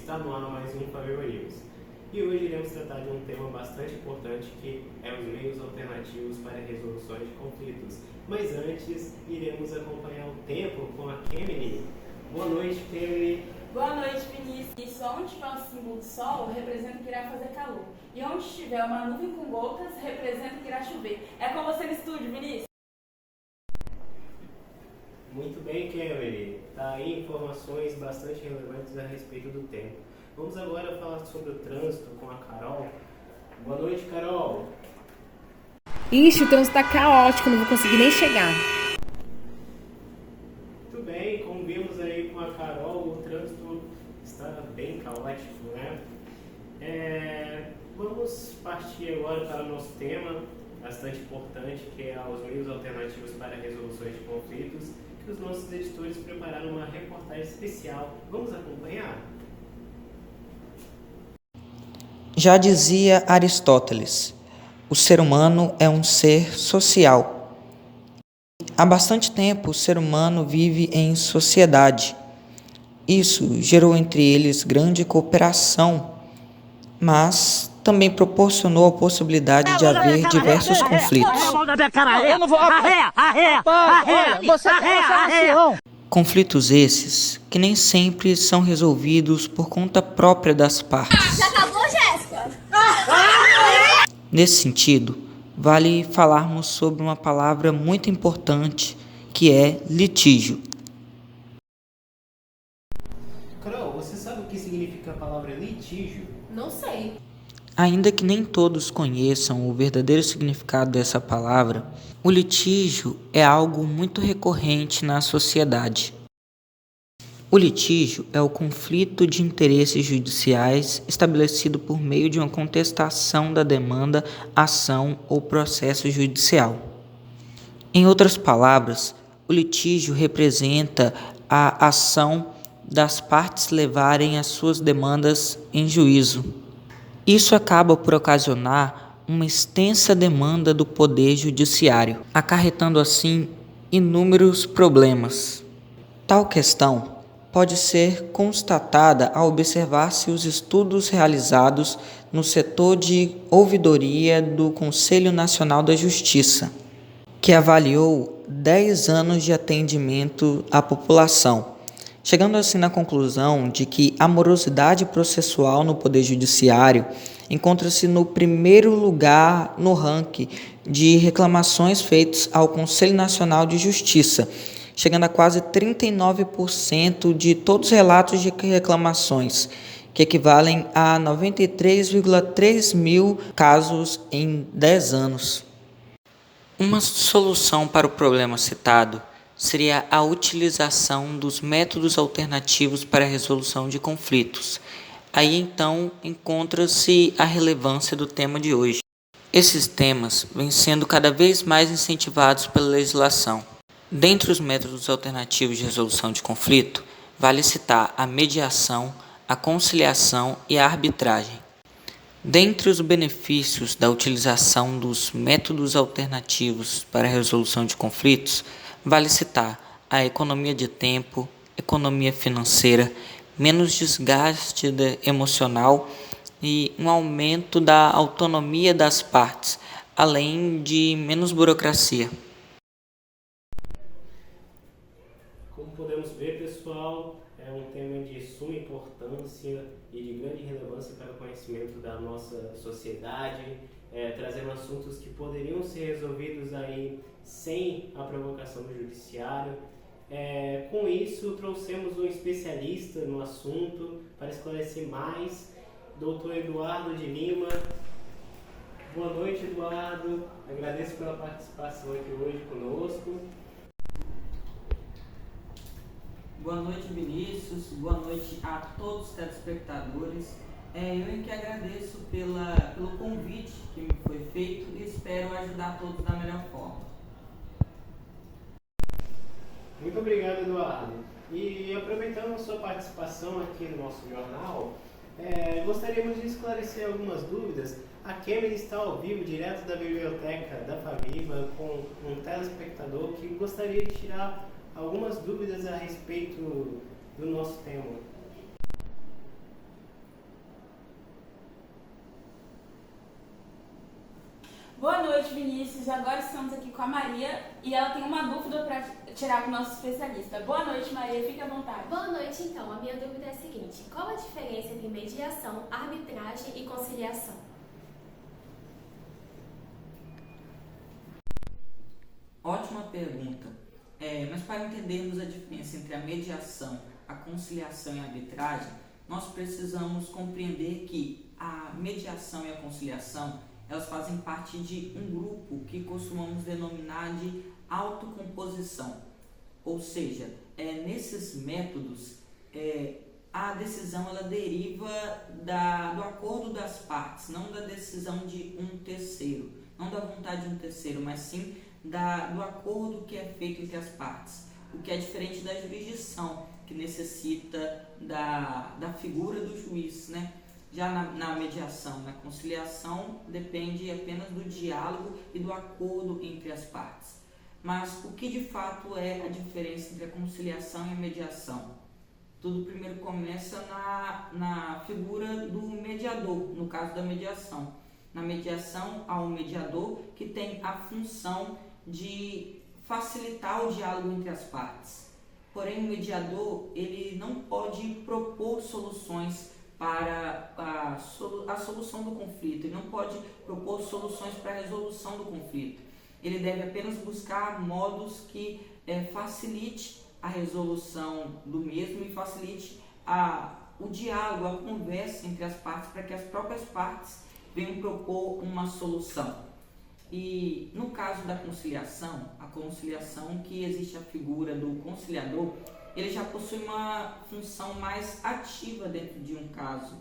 Está no ar mais um Favela News. E hoje iremos tratar de um tema bastante importante que é os meios alternativos para resoluções de conflitos. Mas antes, iremos acompanhar o tempo com a Kemily. Boa noite, Kemily. Boa noite, Vinícius. Onde tiver o símbolo do sol, representa que irá fazer calor. E onde tiver uma nuvem com gotas, representa que irá chover. É com você no estúdio, Vinícius. Muito bem, Kemily. Tá aí informações bastante relevantes a respeito do tempo. Vamos agora falar sobre o trânsito com a Carol. Boa noite, Carol. Ixi, o trânsito tá caótico, não vou conseguir nem chegar. Muito bem, como vimos aí com a Carol, o trânsito está bem caótico, né? Vamos partir agora para o nosso tema, bastante importante, que é os meios alternativos para resoluções de conflitos, que os nossos editores prepararam uma reportagem especial. Vamos acompanhar? Já dizia Aristóteles, o ser humano é um ser social. Há bastante tempo o ser humano vive em sociedade. Isso gerou entre eles grande cooperação, mas também proporcionou a possibilidade de haver diversos conflitos. Conflitos esses que nem sempre são resolvidos por conta própria das partes. Já acabou, Jéssica? Nesse sentido, vale falarmos sobre uma palavra muito importante, que é litígio. Carol, você sabe o que significa a palavra litígio? Não sei. Ainda que nem todos conheçam o verdadeiro significado dessa palavra, o litígio é algo muito recorrente na sociedade. O litígio é o conflito de interesses judiciais estabelecido por meio de uma contestação da demanda, ação ou processo judicial. Em outras palavras, o litígio representa a ação das partes levarem as suas demandas em juízo. Isso acaba por ocasionar uma extensa demanda do poder judiciário, acarretando assim inúmeros problemas. Tal questão pode ser constatada ao observar-se os estudos realizados no setor de ouvidoria do Conselho Nacional da Justiça, que avaliou 10 anos de atendimento à população, chegando assim na conclusão de que a morosidade processual no Poder Judiciário encontra-se no primeiro lugar no ranking de reclamações feitas ao Conselho Nacional de Justiça, chegando a quase 39% de todos os relatos de reclamações, que equivalem a 93,3 mil casos em 10 anos. Uma solução para o problema citado seria a utilização dos métodos alternativos para a resolução de conflitos. Aí então encontra-se a relevância do tema de hoje. Esses temas vêm sendo cada vez mais incentivados pela legislação. Dentre os métodos alternativos de resolução de conflito, vale citar a mediação, a conciliação e a arbitragem. Dentre os benefícios da utilização dos métodos alternativos para a resolução de conflitos, vale citar a economia de tempo, economia financeira, menos desgaste emocional e um aumento da autonomia das partes, além de menos burocracia. Como podemos ver, pessoal, é um tema de suma importância e de grande relevância para o conhecimento da nossa sociedade, trazendo assuntos que poderiam ser resolvidos aí sem a provocação do judiciário. Com isso, trouxemos um especialista no assunto para esclarecer mais, Dr. Eduardo de Lima. Boa noite, Eduardo. Agradeço pela participação aqui hoje conosco. Boa noite, Vinícius. Boa noite a todos os telespectadores. Eu que agradeço pelo convite que me foi feito e espero ajudar todos da melhor forma. Muito obrigado, Eduardo. E aproveitando a sua participação aqui no nosso jornal, gostaríamos de esclarecer algumas dúvidas. A Kemily está ao vivo, direto da biblioteca da Faviva, com um telespectador que gostaria de tirar algumas dúvidas a respeito do nosso tema. Boa noite, Vinícius. Agora estamos aqui com a Maria e ela tem uma dúvida para tirar com o nosso especialista. Boa noite, Maria. Fique à vontade. Boa noite, então. A minha dúvida é a seguinte: qual a diferença entre mediação, arbitragem e conciliação? Ótima pergunta. Mas para entendermos a diferença entre a mediação, a conciliação e a arbitragem, nós precisamos compreender que a mediação e a conciliação, elas fazem parte de um grupo que costumamos denominar de autocomposição. Ou seja, nesses métodos, a decisão ela deriva do acordo das partes, não da decisão de um terceiro, não da vontade de um terceiro, mas sim do acordo que é feito entre as partes, o que é diferente da jurisdição, que necessita da figura do juiz, né? Já na mediação, na conciliação, depende apenas do diálogo e do acordo entre as partes. Mas o que de fato é a diferença entre a conciliação e a mediação? Tudo primeiro começa na figura do mediador, no caso da mediação. Na mediação, há um mediador que tem a função de facilitar o diálogo entre as partes. Porém, o mediador ele não pode propor soluções para a solução do conflito, ele não pode propor soluções para a resolução do conflito. Ele deve apenas buscar modos que facilite a resolução do mesmo e facilite o diálogo, a conversa entre as partes, para que as próprias partes venham propor uma solução. E no caso da conciliação, a conciliação que existe a figura do conciliador, ele já possui uma função mais ativa dentro de um caso.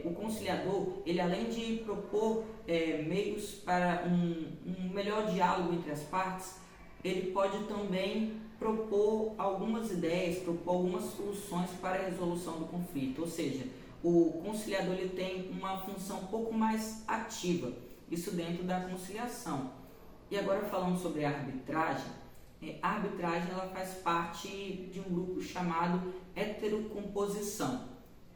O conciliador, ele além de propor meios para um melhor diálogo entre as partes, ele pode também propor algumas ideias, propor algumas soluções para a resolução do conflito. Ou seja, o conciliador ele tem uma função um pouco mais ativa, isso dentro da conciliação. E agora falando sobre a arbitragem ela faz parte de um grupo chamado heterocomposição,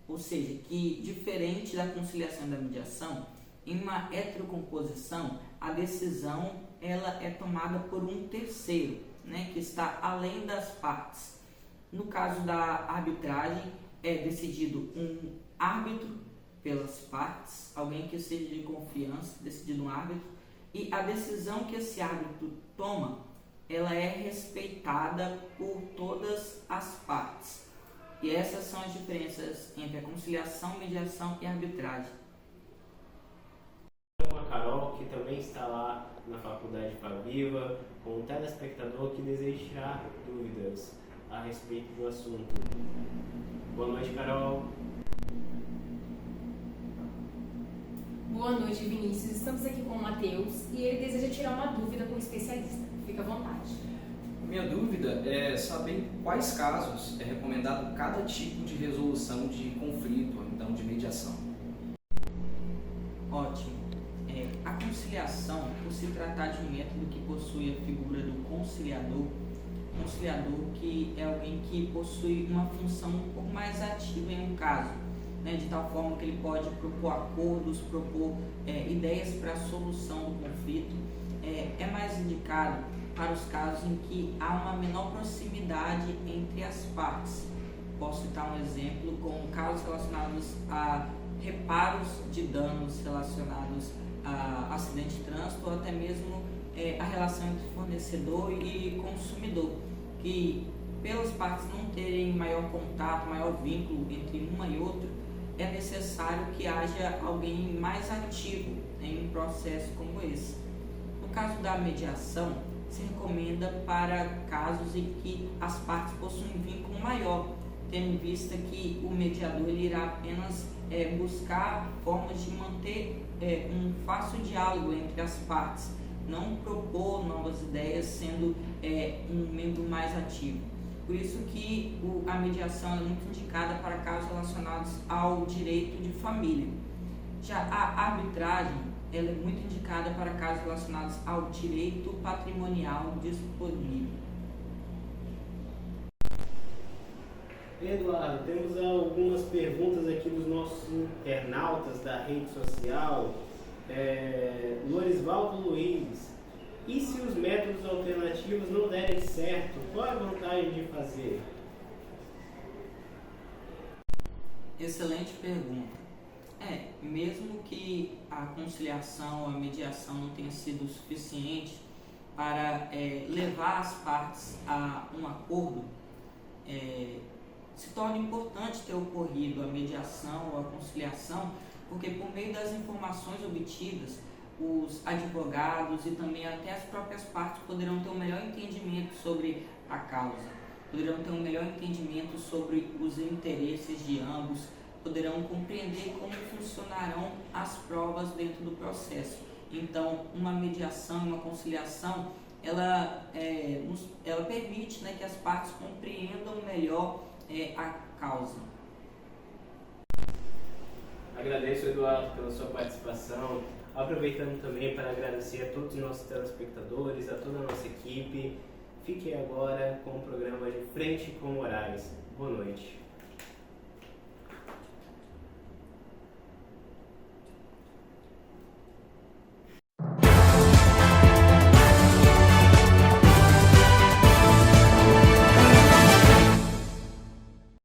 ou seja, que diferente da conciliação e da mediação, em uma heterocomposição a decisão ela é tomada por um terceiro, né, que está além das partes. No caso da arbitragem é decidido um árbitro pelas partes, alguém que seja de confiança, decidido um árbitro, e a decisão que esse árbitro toma ela é respeitada por todas as partes. E essas são as diferenças entre a conciliação, mediação e arbitragem. Com a Carol, que também está lá na Faculdade Faviva, com um telespectador que deseja dúvidas a respeito do assunto. Boa noite, Carol. Boa noite, Vinícius. Estamos aqui com o Matheus e ele deseja tirar uma dúvida com o especialista. Fica à vontade. Minha dúvida é saber em quais casos é recomendado cada tipo de resolução de conflito, ou então de mediação. Ótimo. A conciliação, por se tratar de um método que possui a figura do conciliador que é alguém que possui uma função um pouco mais ativa em um caso, né, de tal forma que ele pode propor acordos, propor ideias para a solução do conflito, é mais indicado para os casos em que há uma menor proximidade entre as partes. Posso citar um exemplo com casos relacionados a reparos de danos relacionados a acidente de trânsito ou até mesmo a relação entre fornecedor e consumidor, que pelas partes não terem maior contato, maior vínculo entre uma e outra, é necessário que haja alguém mais ativo em um processo como esse. No caso da mediação, se recomenda para casos em que as partes possuem um vínculo maior, tendo em vista que o mediador ele irá apenas buscar formas de manter um fácil diálogo entre as partes, não propor novas ideias sendo um membro mais ativo. Por isso que a mediação é muito indicada para casos relacionados ao direito de família. Já a arbitragem ela é muito indicada para casos relacionados ao direito patrimonial disponível. Eduardo, temos algumas perguntas aqui dos nossos internautas da rede social. Lorisvaldo Luiz. E se os métodos alternativos não derem certo, qual é a vantagem de fazer? Excelente pergunta. Mesmo que a conciliação, a mediação não tenha sido suficiente para levar as partes a um acordo, se torna importante ter ocorrido a mediação ou a conciliação, porque por meio das informações obtidas, os advogados e também até as próprias partes poderão ter um melhor entendimento sobre a causa, poderão ter um melhor entendimento sobre os interesses de ambos, poderão compreender como funcionarão as provas dentro do processo. Então, uma mediação, uma conciliação, ela permite, que as partes compreendam melhor a causa. Agradeço, Eduardo, pela sua participação. Aproveitando também para agradecer a todos os nossos telespectadores, a toda a nossa equipe. Fique agora com o programa de Frente com Moraes. Boa noite.